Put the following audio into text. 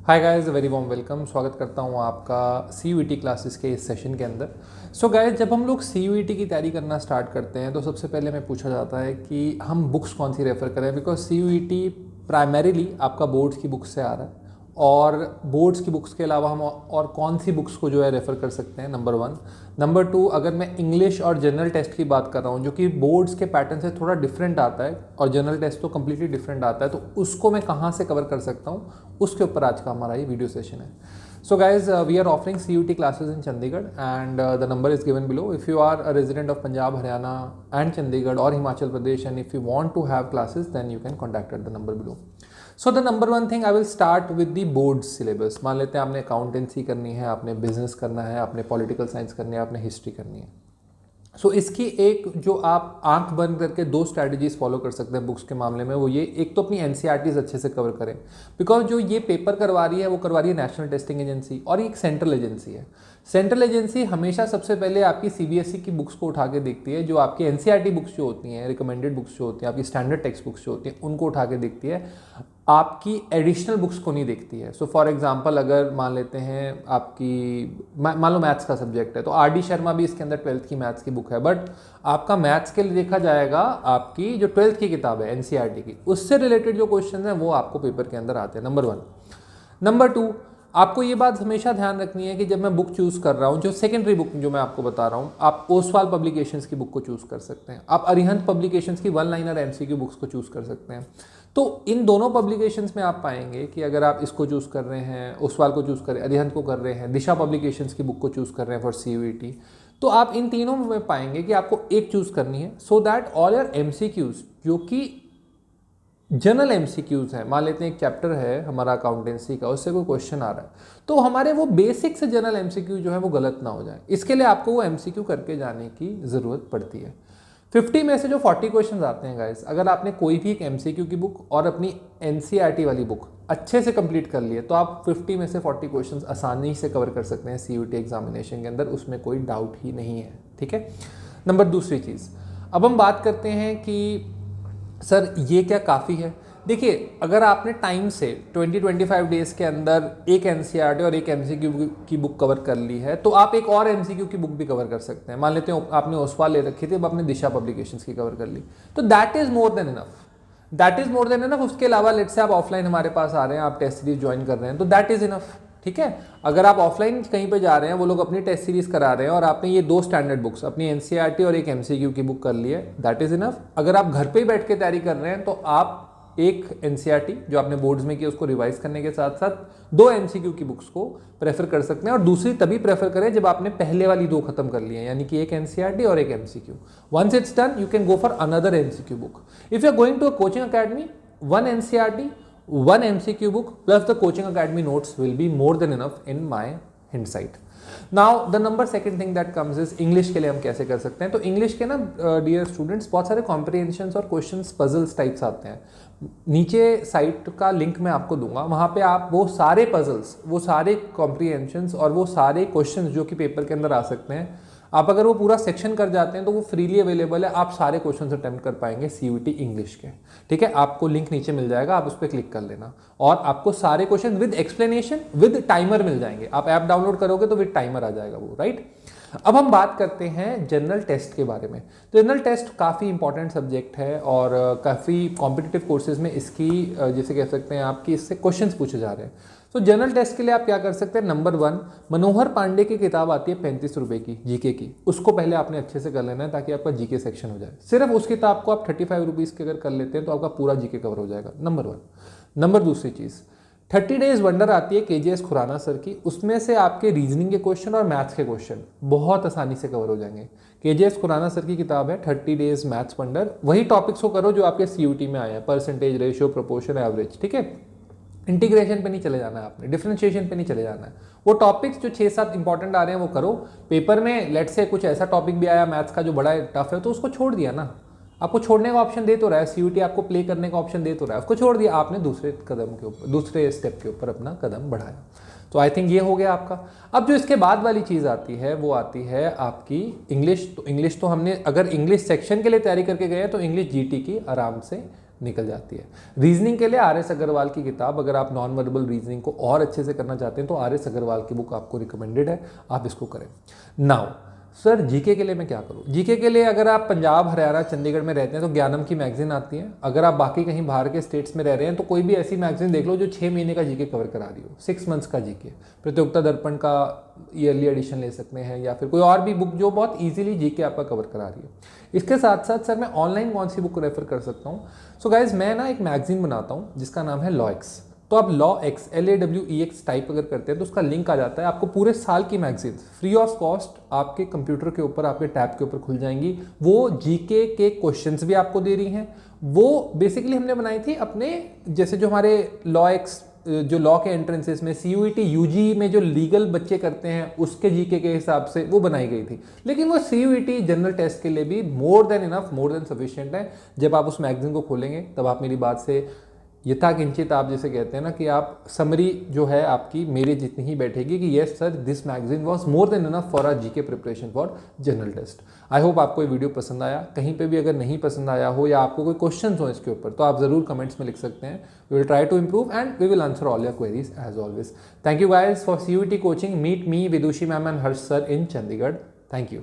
हाय guys, very warm welcome. स्वागत करता हूँ आपका सी क्लासेस के इस सेशन के अंदर। सो गाइस, जब हम लोग सी की तैयारी करना स्टार्ट करते हैं तो सबसे पहले हमें पूछा जाता है कि हम बुक्स कौन सी रेफ़र करें, बिकॉज सी प्राइमरीली आपका बोर्ड्स की बुक्स से आ रहा है और बोर्ड्स की बुक्स के अलावा हम और कौन सी बुक्स को जो है रेफ़र कर सकते हैं, नंबर 1। नंबर 2, अगर मैं इंग्लिश और जनरल टेस्ट की बात कर रहा हूँ जो कि बोर्ड्स के पैटर्न से थोड़ा डिफरेंट आता है और जनरल टेस्ट तो कम्प्लीटली डिफरेंट आता है, तो उसको मैं कहाँ से कवर कर सकता हूँ, उसके ऊपर आज का हमारा ये वीडियो सेशन है। So guys, we are offering CUT classes in Chandigarh and the number is given below. If you are a resident of Punjab, Haryana and Chandigarh और Himachal Pradesh and if you want to have classes then you can contact at the number below. So the number 1 thing, I will start with the board syllabus. मान लेते हैं आपने accountancy करनी है, आपने business करना है, आपने पॉलिटिकल साइंस करनी है, आपने हिस्ट्री करनी है। सो इसकी एक जो आप आंख बंद करके दो स्ट्रैटेजीज फॉलो कर सकते हैं बुक्स के मामले में, वो ये, एक तो अपनी NCERTs अच्छे से कवर करें, बिकॉज जो ये पेपर करवा रही है वो करवा रही है नेशनल टेस्टिंग एजेंसी और ये एक सेंट्रल एजेंसी है। सेंट्रल एजेंसी हमेशा सबसे पहले आपकी CBSE की बुक्स को उठा के देखती है, जो आपकी NCERT बुक्स जो होती हैं, रिकमेंडेड बुक्स जो होती हैं, आपकी स्टैंडर्ड टेक्स्ट बुक्स जो होती हैं, उनको उठा के देखती है, आपकी एडिशनल बुक्स को नहीं देखती है। सो फॉर एग्जांपल, अगर मान लेते हैं आपकी मान लो मैथ्स का सब्जेक्ट है तो RD शर्मा भी इसके अंदर 12th की मैथ्स की बुक है, बट आपका मैथ्स के लिए देखा जाएगा आपकी जो 12th की किताब है NCERT की, उससे रिलेटेड जो क्वेश्चन हैं वो आपको पेपर के अंदर आते हैं, नंबर 1। नंबर 2, आपको ये बात हमेशा ध्यान रखनी है कि जब मैं बुक चूज़ कर रहा हूँ, जो सेकेंडरी बुक जो मैं आपको बता रहा हूँ, आप ओसवाल पब्लिकेशंस की बुक को चूज़ कर सकते हैं, आप अरिहंत पब्लिकेशंस की 1-लाइनर MCQ बुक्स को चूज़ कर सकते हैं। तो इन दोनों पब्लिकेशंस में आप पाएंगे कि अगर आप इसको चूज़ कर रहे हैं, ओसवाल को चूज़ कर रहे हैं, अरिहंत को कर रहे हैं, दिशा पब्लिकेशंस की बुक को चूज़ कर रहे हैं फॉर CUET, तो आप इन तीनों में पाएंगे कि आपको एक चूज़ करनी है, so that all your MCQs जो कि जनरल MCQs है, मान लेते हैं एक चैप्टर है हमारा अकाउंटेंसी का, उससे कोई क्वेश्चन आ रहा है तो हमारे वो बेसिक से जनरल MCQ जो है वो गलत ना हो जाए, इसके लिए आपको वो MCQ करके जाने की ज़रूरत पड़ती है। 50 में से जो 40 क्वेश्चन आते हैं गाइस, अगर आपने कोई भी एक MCQ की बुक और अपनी NCERT वाली बुक अच्छे से कंप्लीट कर लिए तो आप 50 में से 40 क्वेश्चन आसानी से कवर कर सकते हैं CUT एग्जामिनेशन के अंदर, उसमें कोई डाउट ही नहीं है, ठीक है। नंबर दूसरी चीज़, अब हम बात करते हैं कि सर ये क्या काफ़ी है। देखिए, अगर आपने टाइम से 20-25 डेज़ के अंदर एक NCERT और एक MCQ की बुक कवर कर ली है तो आप एक और MCQ की बुक भी कवर कर सकते हैं। मान लेते हैं आपने ओसवाल ले रखी थी, अब आपने दिशा पब्लिकेशंस की कवर कर ली, तो that is more than enough, that is more than enough. उसके अलावा लेट से आप ऑफलाइन हमारे पास आ रहे हैं, आप टेस्ट सीरीज ज्वाइन कर रहे हैं, तो दैट इज़ इनफ, ठीक है। अगर आप ऑफलाइन कहीं पे जा रहे हैं, वो लोग अपनी टेस्ट सीरीज करा रहे हैं और आपने ये दो स्टैंडर्ड बुक्स, अपनी NCERT और एक MCQ की बुक कर ली है, दैट इज़ इनफ। अगर आप घर पे ही बैठ के तैयारी कर रहे हैं तो आप एक NCERT जो आपने बोर्ड्स में किया उसको रिवाइज करने के साथ साथ 2 MCQ की बुक्स को प्रेफर कर सकते हैं, और दूसरी तभी प्रेफर करें जब आपने पहले वाली 2 खत्म कर ली है, यानी कि एक NCERT और एक MCQ। Once it's done you can go for another MCQ book. If you are going to a coaching academy, 1 NCERT, 1 MCQ book plus the coaching academy notes will be more than enough in my hindsight. Now the number second thing that comes is English के लिए हम कैसे कर सकते हैं। तो English के ना डियर स्टूडेंट्स बहुत सारे कॉम्प्रिहेंशंस और क्वेश्चंस पजल्स टाइप्स आते हैं, नीचे साइट का लिंक मैं आपको दूंगा, वहाँ पे आप वो सारे पजल्स, वो सारे कॉम्प्रिहेंशंस और वो सारे क्वेश्चंस जो कि पेपर के अंदर आ सकते हैं, आप अगर वो पूरा सेक्शन कर जाते हैं तो वो फ्रीली अवेलेबल है, आप सारे क्वेश्चन अटेम्प्ट कर पाएंगे CUT इंग्लिश के, ठीक है। आपको लिंक नीचे मिल जाएगा, आप उस पर क्लिक कर लेना और आपको सारे question with explanation with timer मिल जाएंगे। आप ऐप डाउनलोड करोगे तो विद टाइमर आ जाएगा वो, राइट। अब हम बात करते हैं जनरल टेस्ट के बारे में। तो जनरल टेस्ट काफ़ी इंपॉर्टेंट सब्जेक्ट है और काफ़ी कॉम्पिटिटिव कोर्सेज में इसकी जैसे कह सकते हैं आपकी इससे क्वेश्चंस पूछे जा रहे हैं। तो जनरल टेस्ट के लिए आप क्या कर सकते हैं, नंबर 1, मनोहर पांडे की किताब आती है 35 रुपये की GK की, उसको पहले आपने अच्छे से कर लेना है ताकि आपका GK सेक्शन हो जाए। सिर्फ उस किताब को आप 35 रुपीज़ के अगर कर लेते हैं तो आपका पूरा GK कवर हो जाएगा, नंबर 1। नंबर दूसरी चीज़, 30 डेज वंडर आती है KGS खुराना सर की, उसमें से आपके रीजनिंग के क्वेश्चन और मैथ्स के क्वेश्चन बहुत आसानी से कवर हो जाएंगे। KGS खुराना सर की किताब है 30 डेज मैथ्स वंडर, वही टॉपिक्स को करो जो आपके CUT में आए हैं, परसेंटेज, रेशियो, प्रोपोर्शन, एवरेज, ठीक है। इंटीग्रेशन पे नहीं चले जाना है आपने, डिफरेंशिएशन पे नहीं चले जाना है, वो टॉपिक्स जो 6-7 इंपॉर्टेंट आ रहे हैं वो करो। पेपर में लेट से कुछ ऐसा टॉपिक भी आया मैथ्स का जो बड़ा टफ है तो उसको छोड़ दिया ना, आपको छोड़ने का ऑप्शन दे तो रहा है, CUT आपको प्ले करने का ऑप्शन दे तो रहा है, उसको छोड़ दिया, आपने दूसरे कदम के ऊपर, दूसरे स्टेप के ऊपर अपना कदम बढ़ाया। तो आई थिंक ये हो गया आपका। अब जो इसके बाद वाली चीज़ आती है वो आती है आपकी इंग्लिश। तो इंग्लिश तो हमने अगर इंग्लिश सेक्शन के लिए तैयारी करके गए हैं तो इंग्लिश GT की आराम से निकल जाती है। रीजनिंग के लिए आर एस अग्रवाल की किताब, अगर आप नॉन वर्बल रीजनिंग को और अच्छे से करना चाहते हैं तो आर एस अग्रवाल की बुक आपको रिकमेंडेड है, आप इसको करें। नाउ सर जीके के लिए मैं क्या करूँ? जीके के लिए अगर आप पंजाब, हरियाणा, चंडीगढ़ में रहते हैं तो ज्ञानम की मैगजीन आती है। अगर आप बाकी कहीं बाहर के स्टेट्स में रह रहे हैं तो कोई भी ऐसी मैगजीन देख लो जो 6 महीने का जीके कवर करा रही हो, 6 मंथ्स का जीके। प्रतियोगिता दर्पण का ईयरली एडिशन ले सकते हैं, या फिर कोई और भी बुक जो बहुत ईजिली जीके आपका कवर करा रही है। इसके साथ साथ सर मैं ऑनलाइन कौन सी बुक रेफर कर सकता हूँ? सो गाइज मैं ना एक मैगजीन बनाता हूँ जिसका नाम है लॉएक्स। तो आप LAWEX LAWEX टाइप अगर करते हैं तो उसका लिंक आ जाता है, आपको पूरे साल की मैगजीन फ्री ऑफ कॉस्ट आपके कंप्यूटर के ऊपर, आपके टैब के ऊपर खुल जाएंगी। वो जीके के क्वेश्चंस भी आपको दे रही हैं। वो बेसिकली हमने बनाई थी अपने, जैसे जो हमारे LAWEX जो लॉ के एंट्रेंसेस में CUET UG में जो लीगल बच्चे करते हैं उसके जीके के हिसाब से वो बनाई गई थी। लेकिन वो CUET जनरल टेस्ट के लिए भी मोर than enough, more than sufficient है। जब आप उस मैगजीन को खोलेंगे तब आप मेरी बात से यथाकिंचित, आप जैसे कहते हैं ना कि आप समरी जो है आपकी मेरे जितनी ही बैठेगी कि yes sir this magazine was more than enough for our GK preparation for general test. I hope आपको ये वीडियो पसंद आया। कहीं पे भी अगर नहीं पसंद आया हो या आपको कोई क्वेश्चन हो इसके ऊपर तो आप ज़रूर कमेंट्स में लिख सकते हैं। We will try to improve and we will answer all your queries as always. Thank you guys for CUET coaching. Meet me Vidushi ma'am and Harsh sir in Chandigarh. Thank you.